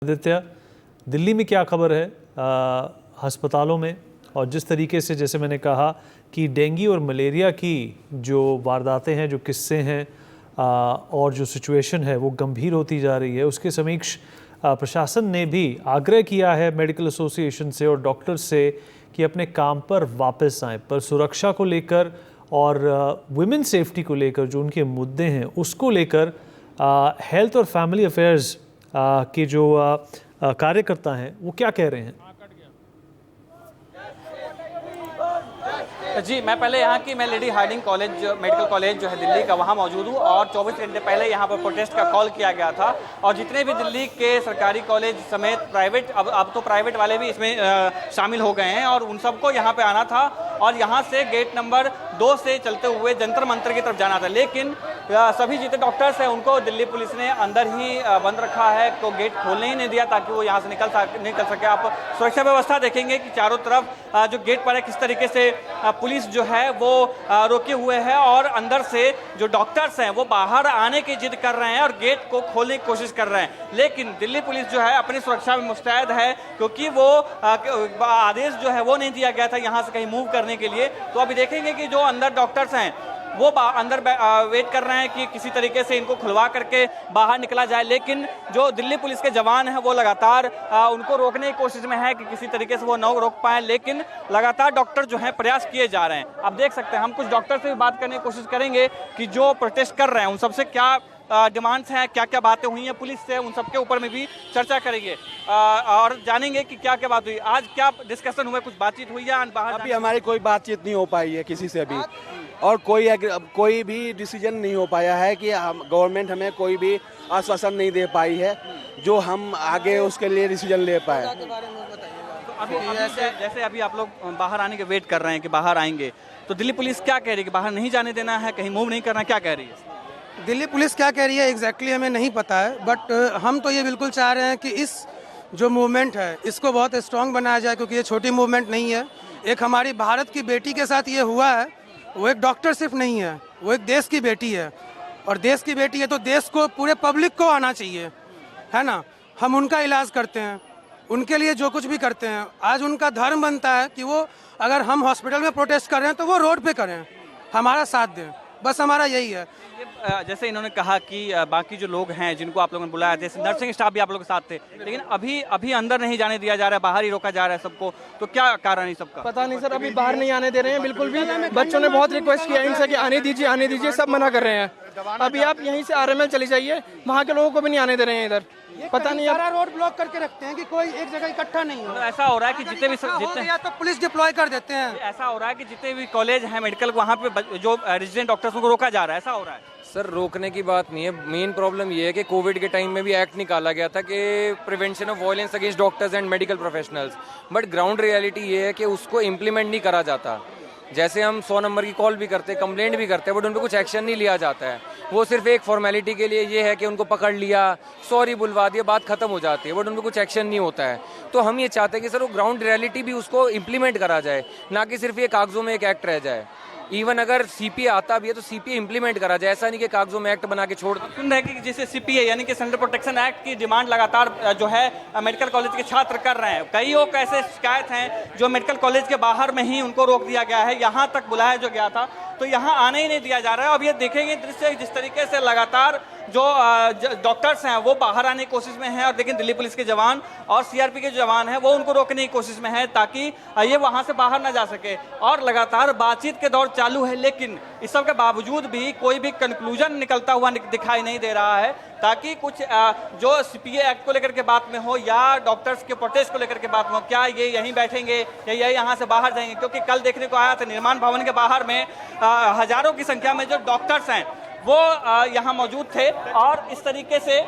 आदित्य, दिल्ली में क्या खबर है अस्पतालों में, और जिस तरीके से जैसे मैंने कहा कि डेंगू और मलेरिया की जो वारदातें हैं, जो किस्से हैं और जो सिचुएशन है वो गंभीर होती जा रही है, उसके समीक्ष प्रशासन ने भी आग्रह किया है मेडिकल एसोसिएशन से और डॉक्टर्स से कि अपने काम पर वापस आएं, पर सुरक्षा को लेकर और वुमेन सेफ्टी को लेकर जो उनके मुद्दे हैं उसको लेकर हेल्थ और फैमिली अफेयर्स के जो कार्यकर्ता हैं वो क्या कह रहे हैं। जी, मैं पहले यहाँ की मैं lady Hardinge college medical college जो है दिल्ली का, वहाँ मौजूद हूँ और 24 घंटे पहले यहाँ पर प्रोटेस्ट का कॉल किया गया था और जितने भी दिल्ली के सरकारी कॉलेज समेत प्राइवेट, अब तो प्राइवेट वाले भी इसमें शामिल हो गए हैं और उन सबको यहाँ पे आना था और यहाँ से गेट नंबर 2 से चलते हुए जंतर मंतर की तरफ जाना था, लेकिन सभी जितने डॉक्टर्स हैं उनको दिल्ली पुलिस ने अंदर ही बंद रखा है, तो गेट खोलने ही नहीं दिया ताकि वो यहाँ से निकल सके। आप सुरक्षा व्यवस्था देखेंगे कि चारों तरफ जो गेट पर है किस तरीके से पुलिस जो है वो रोके हुए है और अंदर से जो डॉक्टर्स हैं वो बाहर आने की जिद कर रहे हैं और गेट को खोलने की कोशिश कर रहे हैं, लेकिन दिल्ली पुलिस जो है अपनी सुरक्षा में मुस्तैद है क्योंकि वो आदेश जो है वो नहीं दिया गया था यहाँ से कहीं मूव करने के लिए। तो अभी देखेंगे कि जो अंदर डॉक्टर्स हैं वो अंदर वेट कर रहे हैं कि किसी तरीके से इनको खुलवा करके बाहर निकला जाए, लेकिन जो दिल्ली पुलिस के जवान हैं वो लगातार उनको रोकने की कोशिश में है कि किसी तरीके से वो न रोक पाए, लेकिन लगातार डॉक्टर जो हैं प्रयास किए जा रहे हैं। आप देख सकते हैं, हम कुछ डॉक्टर से भी बात करने की कोशिश करेंगे कि जो प्रोटेस्ट कर रहे हैं उन सबसे क्या डिमांड्स हैं, क्या क्या बातें हुई हैं पुलिस से, उन सबके ऊपर में भी चर्चा करेंगे और जानेंगे कि क्या क्या बात हुई, आज क्या डिस्कशन हुआ, कुछ बातचीत हुई या बाहर। अभी हमारी कोई बातचीत नहीं हो पाई है किसी से भी और कोई भी डिसीजन नहीं हो पाया है कि गवर्नमेंट हमें कोई भी आश्वासन नहीं दे पाई है जो हम आगे उसके लिए डिसीजन ले पाए। तो अभी जैसे अभी आप लोग बाहर आने के वेट कर रहे हैं कि बाहर आएंगे, तो दिल्ली पुलिस क्या कह रही है कि बाहर नहीं जाने देना है, कहीं मूव नहीं करना, क्या कह रही है? दिल्ली पुलिस क्या कह रही है एग्जैक्टली हमें नहीं पता है, बट हम तो ये बिल्कुल चाह रहे हैं कि इस जो मूवमेंट है इसको बहुत स्ट्रांग बनाया जाए, क्योंकि ये छोटी मूवमेंट नहीं है। एक हमारी भारत की बेटी के साथ ये हुआ है, वो एक डॉक्टर सिर्फ नहीं है, वो एक देश की बेटी है और देश की बेटी है तो देश को, पूरे पब्लिक को आना चाहिए, है ना। हम उनका इलाज करते हैं, उनके लिए जो कुछ भी करते हैं, आज उनका धर्म बनता है कि वो अगर हम हॉस्पिटल में प्रोटेस्ट कर रहे हैं तो वो रोड पे करें, हमारा साथ दें, बस हमारा यही है। जैसे इन्होंने कहा कि बाकी जो लोग हैं जिनको आप लोगों ने बुलाया थे, नर्सिंग स्टाफ भी आप लोगों के साथ थे, लेकिन अभी अंदर नहीं जाने दिया जा रहा है, बाहर ही रोका जा रहा है सबको, तो क्या कारण है सबका? पता नहीं सर, अभी बाहर नहीं आने दे रहे हैं बिल्कुल भी। बच्चों ने बहुत रिक्वेस्ट किया इनसे कि आने दीजिए, सब मना कर रहे हैं। अभी आप यहीं से आरएमएल चली जाइए, वहाँ के लोगों को भी नहीं आने दे रहे हैं इधर। पता नहीं, सारा रोड ब्लॉक करके रखते हैं कि कोई एक जगह इकट्ठा नहीं हो। ऐसा हो रहा है कि जितने या तो पुलिस डिप्लॉय कर देते हैं। ऐसा हो रहा है कि जितने भी कॉलेज हैं मेडिकल, वहाँ पे जो रेजिडेंट डॉक्टर्स को रोका जा रहा है, ऐसा हो रहा है। सर, रोकने की बात नहीं है, मेन प्रॉब्लम ये है कि कोविड के टाइम में भी एक्ट निकाला गया था कि prevention of violence against doctors and medical professionals, but ground reality ये है कि उसको इम्प्लीमेंट नहीं करा जाता। जैसे हम 100 नंबर की कॉल भी करते हैं, कंप्लेंट भी करते हैं, बट उन पर कुछ एक्शन नहीं लिया जाता है। वो सिर्फ एक फॉर्मेलिटी के लिए ये है कि उनको पकड़ लिया, सॉरी बुलवा दिया, बात खत्म हो जाती है, बट उन पर कुछ एक्शन नहीं होता है। तो हम ये चाहते हैं कि सर वो ग्राउंड रियलिटी भी उसको इम्प्लीमेंट करा जाए, ना कि सिर्फ ये कागजों में एक एक्ट रह जाए। इवन अगर सीपीए आता भी है तो सीपीए इम्प्लीमेंट करा जाए, ऐसा नहीं कि कागजों में एक्ट बना के छोड़। सुन रहे हैं कि जैसे सीपीए यानी कि सेंट्रल प्रोटेक्शन एक्ट की डिमांड लगातार जो है मेडिकल कॉलेज के छात्र कर रहे हैं। कई लोग ऐसे शिकायत हैं जो मेडिकल कॉलेज के बाहर में ही उनको रोक दिया गया है, यहाँ तक बुलाया जो गया था तो यहाँ आने ही नहीं दिया जा रहा है। अब ये देखेंगे दृश्य जिस तरीके से लगातार जो डॉक्टर्स हैं वो बाहर आने की कोशिश में हैं और लेकिन दिल्ली पुलिस के जवान और सीआरपी के जवान हैं वो उनको रोकने की कोशिश में है ताकि ये वहाँ से बाहर ना जा सके। और लगातार बातचीत के दौर चालू है, लेकिन इस सब के बावजूद भी कोई भी कंक्लूजन निकलता हुआ दिखाई नहीं दे रहा है, ताकि कुछ जो सीपीए एक्ट को लेकर के बात में हो या डॉक्टर्स के प्रोटेस्ट को लेकर के बात में हो, क्या ये यहीं बैठेंगे या ये यहाँ से बाहर जाएंगे। क्योंकि कल देखने को आया था निर्माण भवन के बाहर में हजारों की संख्या में जो डॉक्टर्स हैं वो यहाँ मौजूद थे और इस तरीके से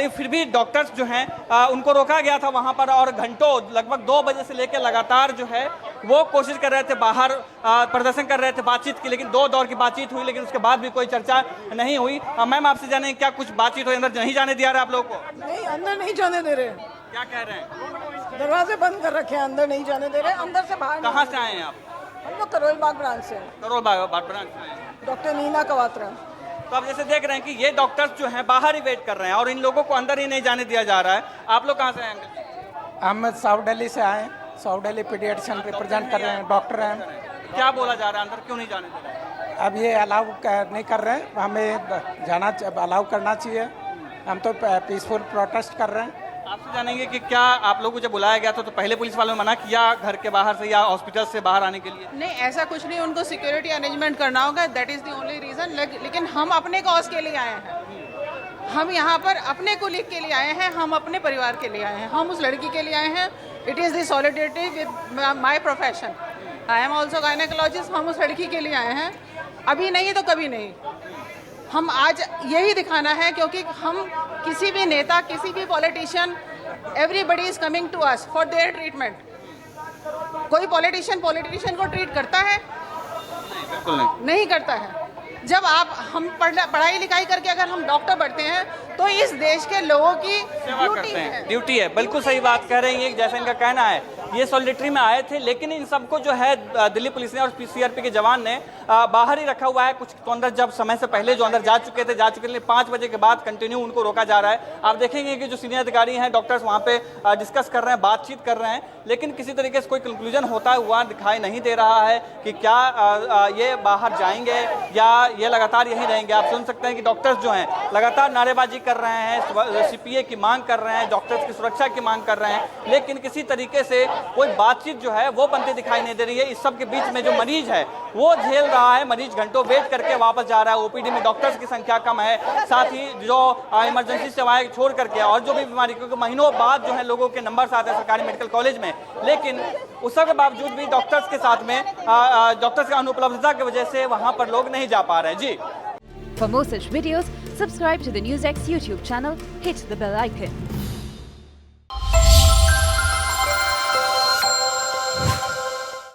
फिर भी डॉक्टर्स जो हैं उनको रोका गया था वहाँ पर और घंटों, लगभग 2 बजे से लेकर लगातार जो है वो कोशिश कर रहे थे, बाहर प्रदर्शन कर रहे थे बातचीत की, लेकिन 2 दौर की बातचीत हुई, लेकिन उसके बाद भी कोई चर्चा नहीं हुई। मैम, आपसे जाने क्या कुछ बातचीत हुई, अंदर नहीं जाने दिया रहा आप लोगों को? नहीं, अंदर नहीं जाने दे रहे। क्या कह रहे हैं? दरवाजे बंद कर रखे हैं, अंदर नहीं जाने दे रहे। अंदर से बाहर। कहाँ से आए हैं आप? हम लोग करोल बाग ब्रांच से। करोल बाग ब्रांच से। डॉक्टर नीना कवात्रा। तो आप जैसे देख रहे हैं कि ये डॉक्टर्स जो हैं बाहर ही वेट कर रहे हैं और इन लोगों को अंदर ही नहीं जाने दिया जा रहा है। आप लोग कहाँ से आएंगे? हम साउथ दिल्ली से आए, साउथ दिल्ली पीडियाट्रिशियन रिप्रेजेंट कर रहे हैं, डॉक्टर हैं। क्या बोला जा रहा है, अंदर क्यों नहीं जाने दे रहे हैं? अब ये अलाउ नहीं कर रहे हैं, हमें जाना अलाउ करना चाहिए। हम तो पीसफुल प्रोटेस्ट कर रहे हैं। आपसे जानेंगे कि क्या आप लोगों को जब बुलाया गया था तो पहले पुलिस वालों ने मना किया घर के बाहर से या हॉस्पिटल से बाहर आने के लिए? नहीं, ऐसा कुछ नहीं, उनको सिक्योरिटी अरेंजमेंट करना होगा, that is the only reason. लेकिन हम अपने कॉज के लिए आए हैं, हम यहाँ पर अपने कोलीग के लिए आए हैं, हम अपने परिवार के लिए आए हैं, हम उस लड़की के लिए आए हैं। It is the solidarity with my profession, I am also gynaecologist. हम उस लड़की के लिए आए हैं, अभी नहीं तो कभी नहीं। हम आज यही दिखाना है क्योंकि हम किसी भी नेता, किसी भी politician, everybody is coming to us for their treatment. कोई पॉलिटिशियन को ट्रीट करता है? बिल्कुल नहीं करता है। जब हम पढ़ाई लिखाई करके अगर हम डॉक्टर बनते हैं तो इस देश के लोगों की सेवा करते हैं, ड्यूटी है। बिल्कुल सही बात कह रहे हैं, जैसा इनका कहना है। ये सॉलिडेरिटी में आए थे, लेकिन इन सबको जो है दिल्ली पुलिस ने और सीआरपी के जवान ने बाहर ही रखा हुआ है। कुछ तो अंदर जब समय से पहले जो अंदर जा चुके थे 5 बजे के बाद कंटिन्यू उनको रोका जा रहा है। आप देखेंगे कि जो सीनियर अधिकारी हैं, डॉक्टर्स वहाँ पे डिस्कस कर रहे हैं, बातचीत कर रहे हैं, लेकिन किसी तरीके से कोई कंक्लूजन होता हुआ दिखाई नहीं दे रहा है कि क्या ये बाहर जाएंगे या ये लगातार यहीं रहेंगे। आप सुन सकते हैं कि डॉक्टर्स जो हैं लगातार नारेबाजी कर रहे हैं, सीपीए की मांग कर रहे हैं, डॉक्टर्स की सुरक्षा की मांग कर रहे हैं, लेकिन किसी तरीके से कोई बातचीत जो है वो बनती दिखाई नहीं दे रही है। इस सब के बीच में जो मरीज है वो झेल रहा है, मरीज घंटों वेट करके वापस जा रहा है। ओपीडी में डॉक्टर्स की संख्या कम है, साथ ही जो इमरजेंसी सेवाएं छोड़ करके और जो भी बीमारी, क्योंकि महीनों बाद जो है लोगों के नंबर आते हैं सरकारी मेडिकल कॉलेज में, लेकिन उस सब के बावजूद भी डॉक्टर्स के साथ में डॉक्टर्स की अनुपलब्धता की वजह से वहां पर लोग नहीं जा पा रहे। जी, For more such videos, subscribe to the NewsX YouTube channel, hit the bell icon.